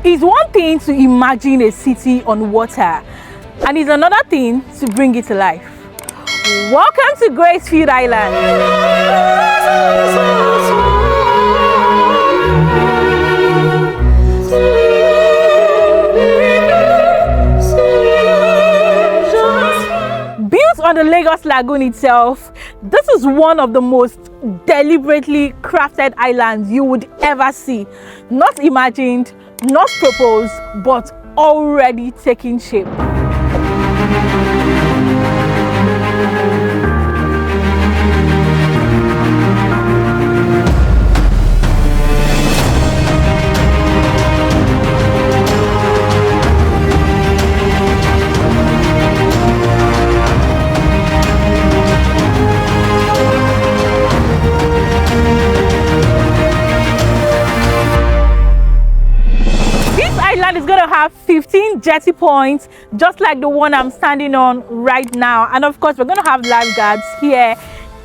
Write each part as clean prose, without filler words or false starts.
It's one thing to imagine a city on water, and it's another thing to bring it to life. Welcome to Gracefield Island. Built on the Lagos Lagoon itself, this is one of the most deliberately crafted islands you would ever see. Not imagined, not proposed, but already taking shape. Is going to have 15 jetty points, just like the one I'm standing on right now. And of course, we're going to have lifeguards here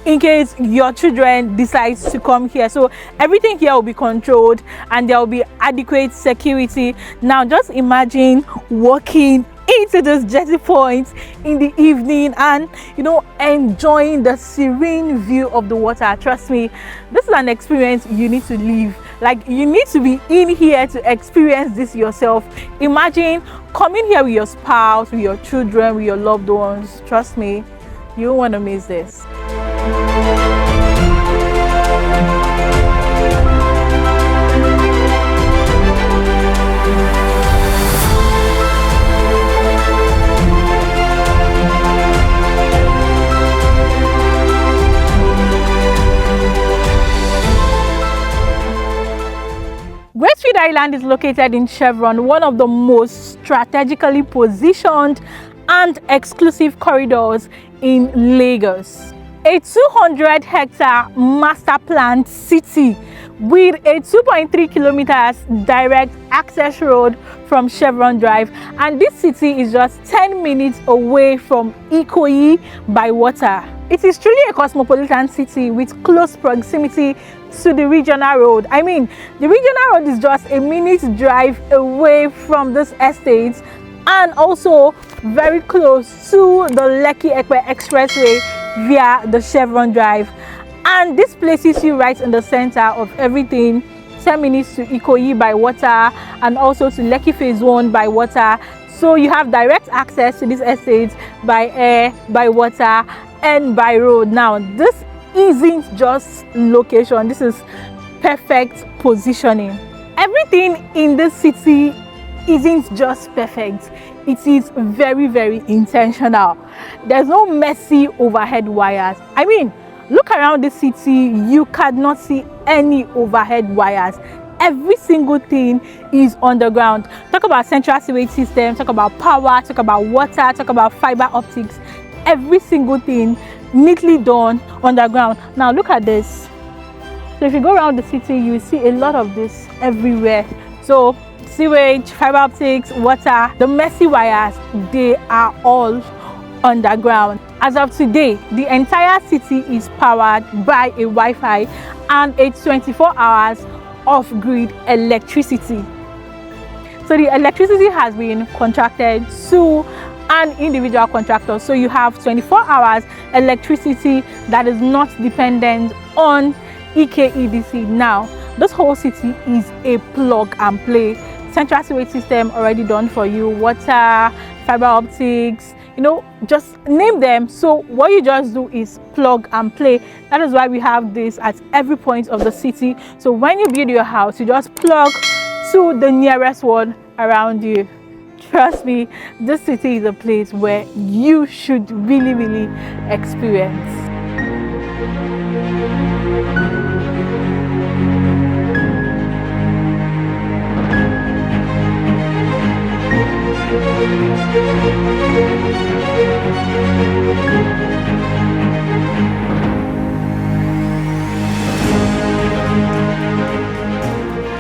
in case your children decides to come here. So everything here will be controlled and there will be adequate security. Now just imagine walking into those jetty points in the evening and enjoying the serene view of the water. Trust me, this is an experience you need to live. Like, you need to be in here to experience this yourself. Imagine coming here with your spouse, with your children, with your loved ones. Trust me, you don't want to miss this. Gracefield Island is located in Chevron, one of the most strategically positioned and exclusive corridors in Lagos. A 200-hectare master planned city with a 2.3 kilometers direct access road from Chevron Drive, and this city is just 10 minutes away from Ikoyi by water. It is truly a cosmopolitan city with close proximity to the regional road. I mean, the regional road is just a minute drive away from this estate and also very close to the Lekki Expressway via the Chevron Drive. And this places you right in the center of everything. 10 minutes to Ikoyi by water and also to Lekki Phase 1 by water. So you have direct access to this estate by air, by water, and by road. Now, this isn't just location, this is perfect positioning. Everything in this city isn't just perfect, it is very, very intentional. There's no messy overhead wires. I mean, look around the city, you cannot see any overhead wires. Every single thing is underground. Talk about central sewage system, talk about power, talk about water, talk about fiber optics. Every single thing neatly done underground. Now look at this. So if you go around the city, you see a lot of this everywhere. So sewage, fiber optics, water, the messy wires, they are all underground. As of today, the entire city is powered by a Wi-Fi and a 24 hours off-grid electricity. So the electricity has been contracted to an individual contractor. So you have 24 hours electricity that is not dependent on EKEDC. Now, this whole city is a plug and play. Central sewage system already done for you, water, fiber optics, just name them. So what you just do is plug and play. That is why we have this at every point of the city. So when you build your house, you just plug to the nearest one around you. Trust me, this city is a place where you should really, really experience.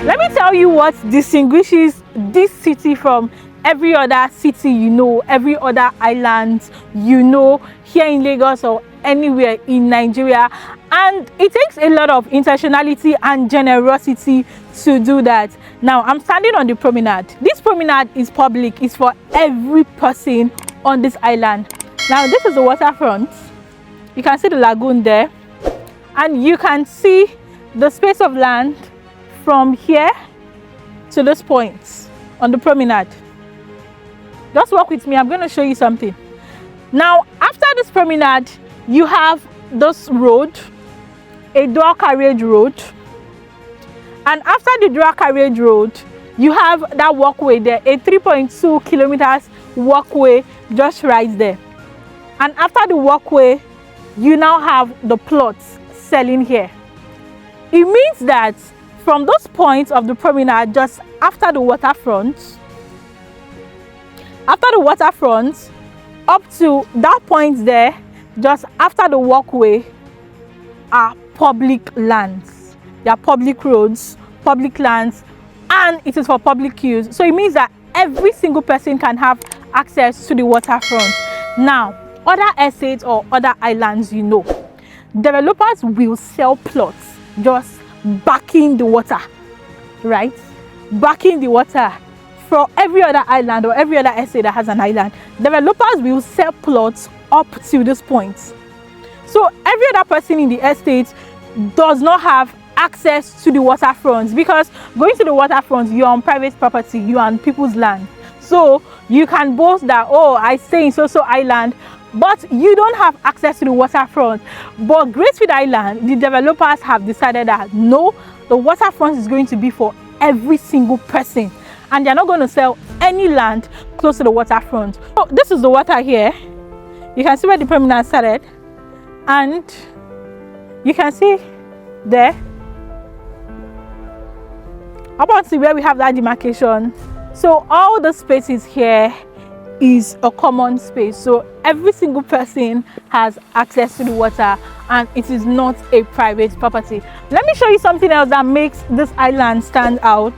Let me tell you what distinguishes this city from every other city you know, every other island you know, here in Lagos or anywhere in Nigeria. And it takes a lot of intentionality and generosity to do that. Now I'm standing on the promenade. This promenade is public, it's for every person on this island. Now this is the waterfront. You can see the lagoon there, and you can see the space of land from here to this point on the promenade. Just walk with me, I'm going to show you something. Now after this promenade, you have this road, a dual carriage road, and after the dual carriage road, you have that walkway there, a 3.2 kilometers walkway just right there. And after the walkway, you now have the plots selling here. It means that from those points of the promenade, just after the waterfront, up to that point there, just after the walkway, are public lands. They are public roads, public lands, and it is for public use. So it means that every single person can have access to the waterfront. Now, other estates or other islands, you know, developers will sell plots just backing the water, right? Backing the water. For every other island or every other estate that has an island, developers will sell plots up to this point. So every other person in the estate does not have access to the waterfront, because going to the waterfront, you're on private property, you're on people's land. So you can boast that, oh, I stay in so-so island, but you don't have access to the waterfront. But Gracefield Island, the developers have decided that no, the waterfront is going to be for every single person, and they're not going to sell any land close to the waterfront. So this is the water here. You can see where the promenade started, and you can see there about to where we have that demarcation. So all the spaces here is a common space, so every single person has access to the water, and it is not a private property. Let me show you something else that makes this island stand out.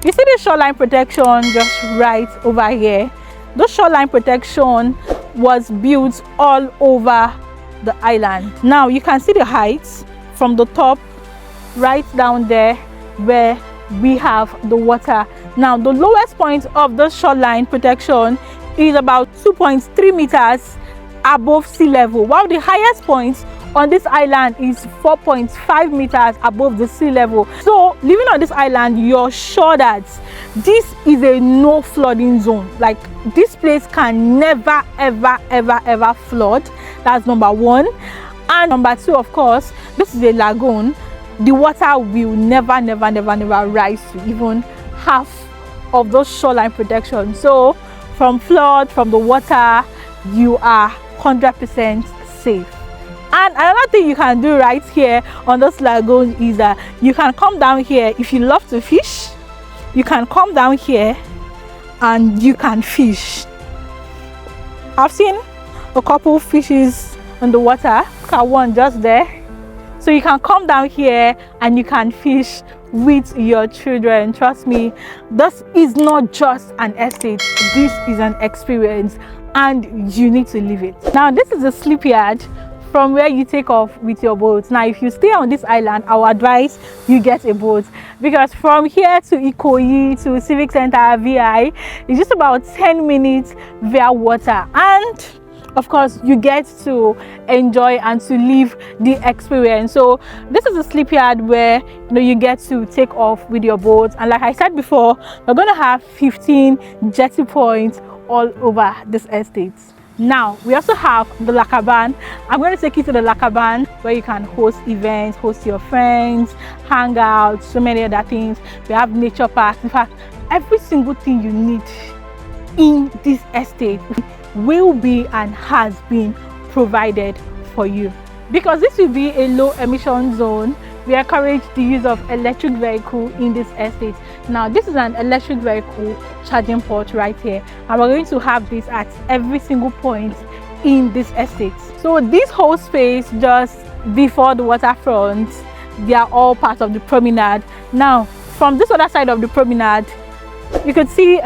You see the shoreline protection just right over here. The shoreline protection was built all over the island. Now you can see the heights from the top right down there where we have the water. Now the lowest point of the shoreline protection is about 2.3 meters above sea level, while the highest point on this island is 4.5 meters above the sea level. So living on this island, you're sure that this is a no flooding zone. Like, this place can never ever flood. That's number one. And number two, of course, this is a lagoon. The water will never rise to even half of those shoreline protection. So from flood, from the water, you are 100% safe. And another thing you can do right here on this lagoon is that you can come down here. If you love to fish, you can come down here and you can fish. I've seen a couple fishes in the water. Look at one just there. So you can come down here and you can fish with your children. Trust me, this is not just an estate, this is an experience, and you need to live it. Now this is a slipyard from where you take off with your boat. Now if you stay on this island, I would advise you get a boat, because from here to Ikoyi to Civic Center VI it's just about 10 minutes via water, and of course you get to enjoy and to live the experience. So this is a slipyard where you get to take off with your boat, and like I said before, we're going to have 15 jetty points all over this estate. Now we also have the Lakaban. I'm going to take you to the Lakaban, where you can host events, host your friends, hang out, so many other things. We have nature parks. In fact, every single thing you need in this estate will be and has been provided for you. Because this will be a low emission zone, we encourage the use of electric vehicle in this estate. Now this is an electric vehicle charging port right here, and we're going to have this at every single point in this estate. So this whole space just before the waterfront, they are all part of the promenade. Now from this other side of the promenade, you could see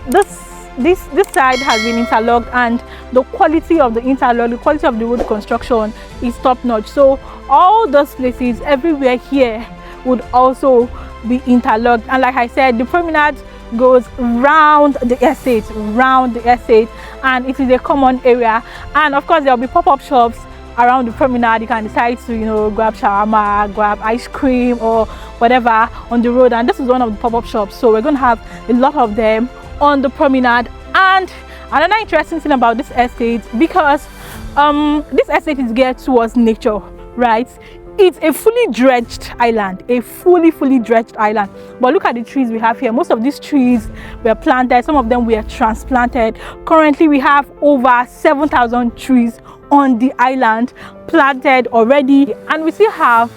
this this side has been interlocked, and the quality of the interlock, the quality of the road construction is top notch. So all those places everywhere here would also be interlocked. And like I said, the promenade goes round the estate, and it is a common area. And of course, there will be pop-up shops around the promenade. You can decide to, you know, grab shawarma, grab ice cream or whatever on the road, and this is one of the pop-up shops. So we're going to have a lot of them on the promenade. And another interesting thing about this estate, because this estate is geared towards nature, right? It's a fully dredged island, a fully dredged island. But look at the trees we have here. Most of these trees were planted, some of them were transplanted. Currently we have over 7,000 trees on the island planted already, and we still have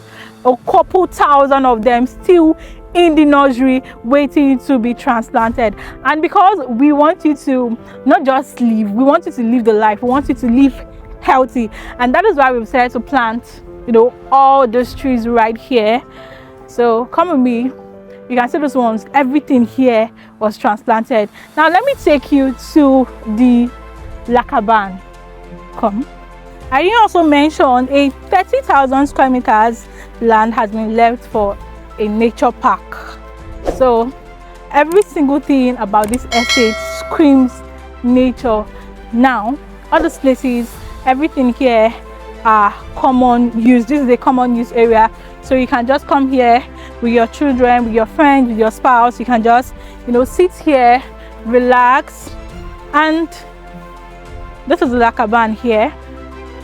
a couple thousand of them still in the nursery waiting to be transplanted. And because we want you to not just live, we want you to live the life, we want you to live healthy, and that is why we've decided to plant, you know, all those trees right here. So come with me, you can see those ones, everything here was transplanted. Now let me take you to the Lakaban. Come. I didn't also mention a 30,000 square meters land has been left for a nature park. So every single thing about this estate screams nature. Now all those places, everything here are common use. This is a common use area, so you can just come here with your children, with your friends, with your spouse. You can just, you know, sit here, relax. And this is the Lakaban here,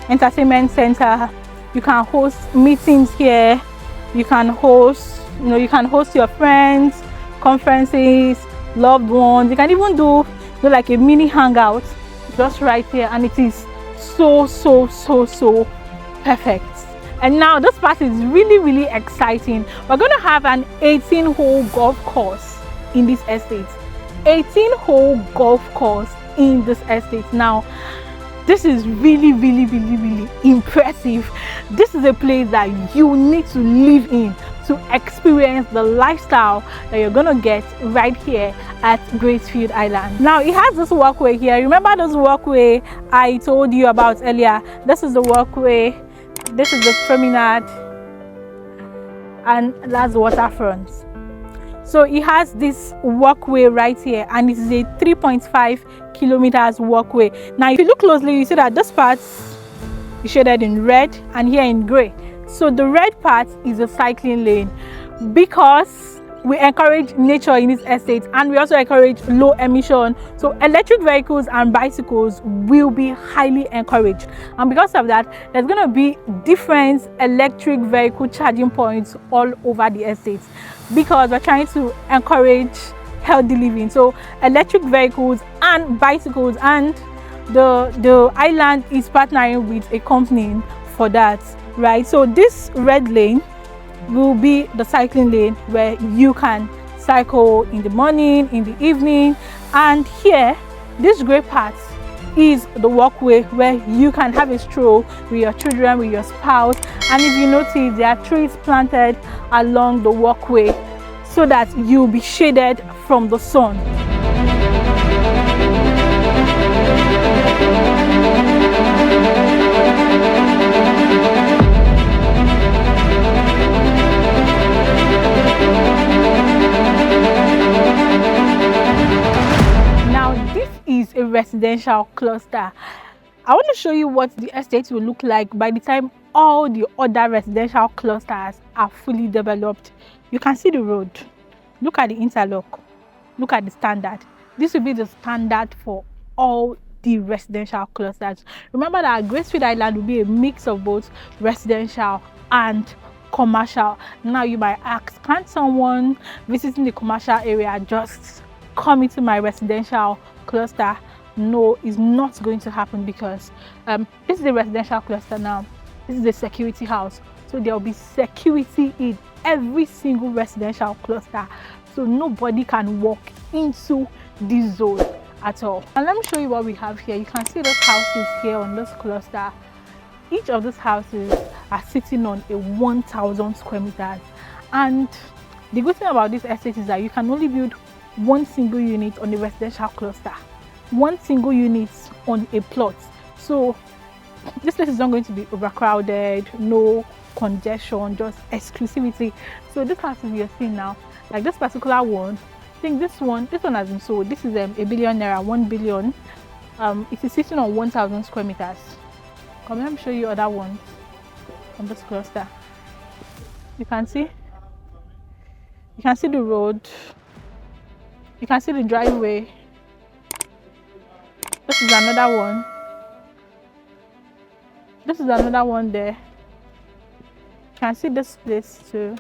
entertainment center. You can host meetings here, you can host, you know, you can host your friends, conferences, loved ones. You can even do like a mini hangout just right here, and it is so perfect. And now this part is really exciting. We're going to have an 18-hole golf course in this estate. 18-hole golf course in this estate. Now this is really impressive. This is a place that you need to live in to experience the lifestyle that you're gonna get right here at Gracefield Island. Now it has this walkway here. Remember this walkway I told you about earlier? This is the walkway, this is the promenade, and that's the waterfront. So it has this walkway right here, and it is a 3.5 kilometers walkway. Now if you look closely, you see that this part is shaded in red and here in gray. So the red part is a cycling lane, because we encourage nature in this estate, and we also encourage low emission. So electric vehicles and bicycles will be highly encouraged, and because of that, there's going to be different electric vehicle charging points all over the estate, because we're trying to encourage healthy living. So electric vehicles and bicycles, and the island is partnering with a company for that, right? So this red lane will be the cycling lane, where you can cycle in the morning, in the evening. And here, this gray part is the walkway, where you can have a stroll with your children, with your spouse. And if you notice, there are trees planted along the walkway so that you'll be shaded from the sun. A residential cluster. I want to show you what the estate will look like by the time all the other residential clusters are fully developed. You can see the road, look at the interlock, look at the standard. This will be the standard for all the residential clusters. Remember that Gracefield Island will be a mix of both residential and commercial. Now you might ask, can't someone visiting the commercial area just come into my residential cluster? No, it's not going to happen, because this is a residential cluster. Now this is a security house, so there will be security in every single residential cluster, so nobody can walk into this zone at all. And let me show you what we have here. You can see those houses here on this cluster. Each of these houses are sitting on a 1,000 square meters, and the good thing about this estate is that you can only build one single unit on the residential cluster. one single unit on a plot. So this place is not going to be overcrowded, no congestion, just exclusivity. So this house you're seeing now, like this particular one, I think this one has been sold. This is a billion naira, 1 billion. It is sitting on 1,000 square meters. Come, let me show you other ones on this cluster. You can see the road, you can see the driveway. This is another one. This is another one there. You can see this place too.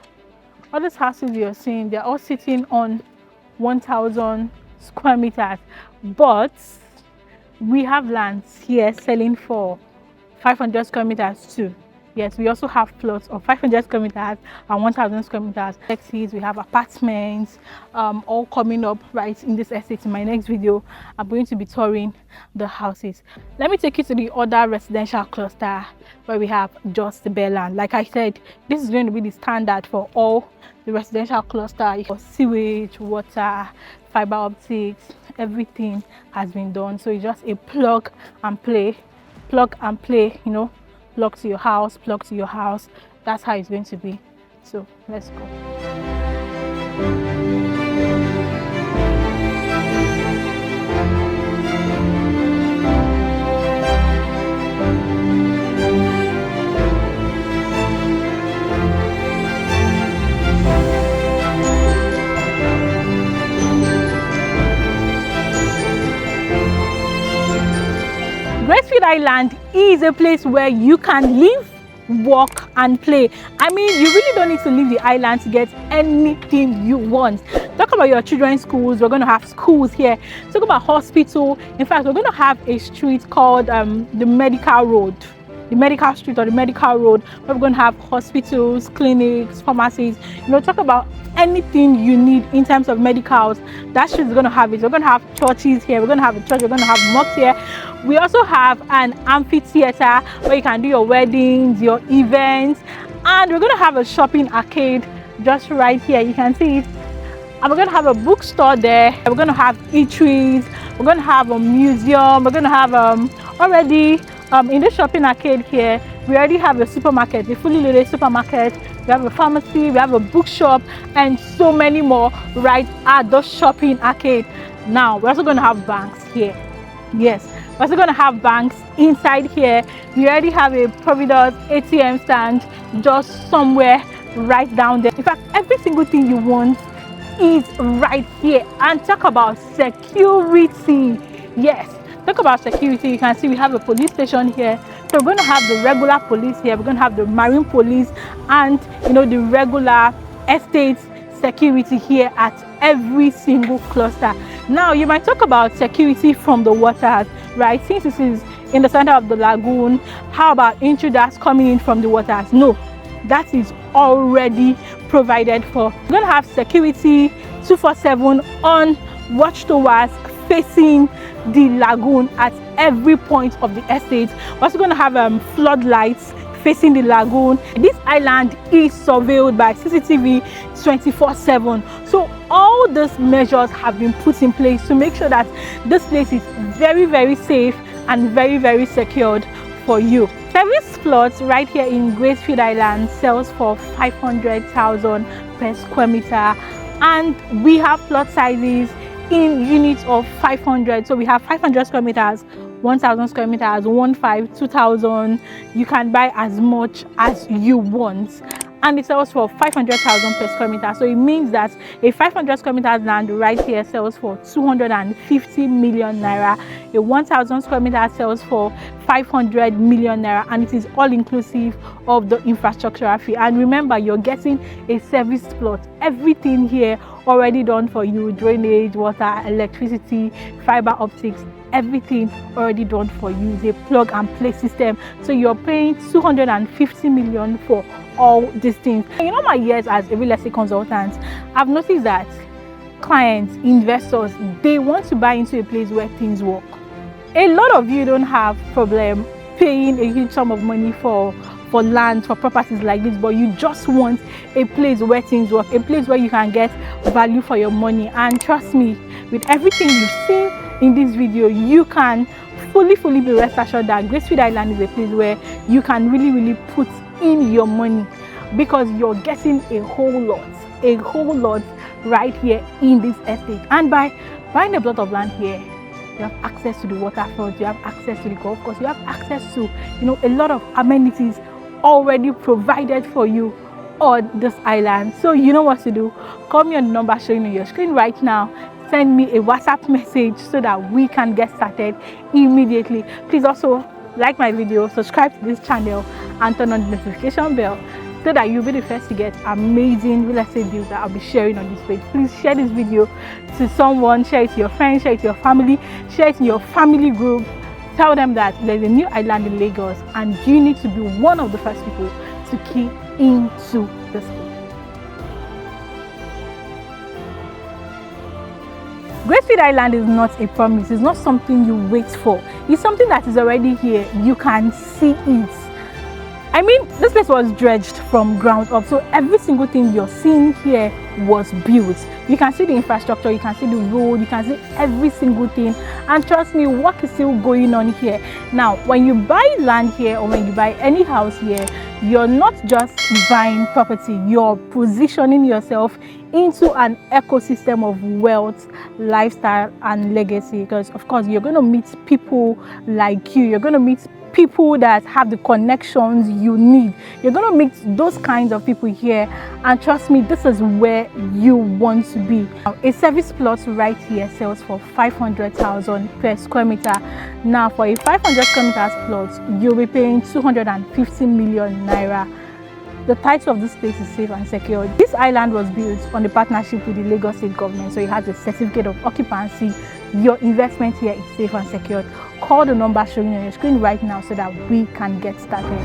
All these houses you're seeing, they're all sitting on 1,000 square meters. But we have lands here selling for 500 square meters too. Yes, we also have plots of 500 square meters and 1,000 square meters. Taxis, we have apartments, all coming up right in this estate. In my next video, I'm going to be touring the houses. Let me take you to the other residential cluster where we have just the bare land. Like I said, this is going to be the standard for all the residential cluster. Sewage, water, fiber optics, everything has been done. So it's just a plug and play, you know. Plug to your house, plug to your house. That's how it's going to be. So let's go. Gracefield Island is a place where you can live, walk and play. I mean, you really don't need to leave the island to get anything you want. Talk about your children's schools. We're going to have schools here. Talk about hospital. In fact, we're going to have a street called the medical road, the medical street or the medical road, where we're going to have hospitals, clinics, pharmacies. You know, talk about anything you need in terms of medicals. That street is going to have it. We're going to have churches here. We're going to have a church. We're going to have mosques here. We also have an amphitheater where you can do your weddings, your events, and we're going to have a shopping arcade just right here. You can see it. And we're going to have a bookstore there. We're going to have eateries. We're going to have a museum. We're going to have already in the shopping arcade here, we already have a supermarket, a fully loaded supermarket. We have a pharmacy, we have a bookshop, and so many more right at the shopping arcade. Now, we're also going to have banks here. Yes, we're also going to have banks inside here. We already have a Providence ATM stand just somewhere right down there. In fact, every single thing you want is right here. And talk about security. Yes, talk about security. You can see we have a police station here. So we're going to have the regular police here. We're going to have the marine police and, you know, the regular estate security here at every single cluster. Now, you might talk about security from the waters, right? Since this is in the center of the lagoon, how about intruders coming in from the waters? No, that is already provided for. We're going to have security 247 on watchtowers facing the lagoon at every point of the estate. We're also going to have floodlights facing the lagoon. This island is surveilled by CCTV 24/7. So all these measures have been put in place to make sure that this place is very, very safe and very, very secured for you. Service plots right here in Gracefield Island sells for 500,000 per square meter, and we have plot sizes in units of 500. So we have 500 square meters, 1,000 square meters, 2,000. You can buy as much as you want, and it sells for 500,000 per square meter. So it means that a 500 square meters land right here sells for 250 million naira. A 1,000 square meter sells for 500 million naira, and it is all inclusive of the infrastructure fee. And remember, you're getting a service plot. Everything here already done for you: drainage, water, electricity, fiber optics, everything already done for you. It's a plug and play system. So you're paying 250 million for all these things. In all my years as a real estate consultant, I've noticed that clients, investors, they want to buy into a place where things work. A lot of you don't have problem paying a huge sum of money for land, for properties like this, but you just want a place where things work, a place where you can get value for your money. And trust me, with everything you've seen, in this video, you can fully be rest assured that Gracefield Island is a place where you can really put in your money, because you're getting a whole lot right here in this estate. And by buying a plot of land here, you have access to the waterfront, you have access to the golf course, you have access to, you know, a lot of amenities already provided for you on this island. So you know what to do. Call me on the number showing on your screen right now. Send me a WhatsApp message so that we can get started immediately. Please also like my video, subscribe to this channel, and turn on the notification bell so that you'll be the first to get amazing real estate deals that I'll be sharing on this page. Please share this video to someone, share it to your friends, share it to your family, share it in your family group. Tell them that there's a new island in Lagos and you need to be one of the first people to key into this place. Gracefield Island is not a promise, it's not something you wait for. It's something that is already here. You can see it. I mean, this place was dredged from ground up, so every single thing you're seeing here was built. You can see the infrastructure, you can see the road, you can see every single thing, and trust me, work is still going on here. Now, when you buy land here or when you buy any house here, you're not just buying property, you're positioning yourself into an ecosystem of wealth, lifestyle, and legacy. Because of course, you're going to meet people like you, you're going to meet people that have the connections you need. You're going to meet those kinds of people here, and trust me, this is where you want to be. A service plot right here sells for 500,000 per square meter. Now, for a 500 square meters plot, you'll be paying 250 million naira. The title of this place is safe and secure. This island was built on a partnership with the Lagos State government, so it has a certificate of occupancy. Your investment here is safe and secured. Call the number showing on your screen right now so that we can get started.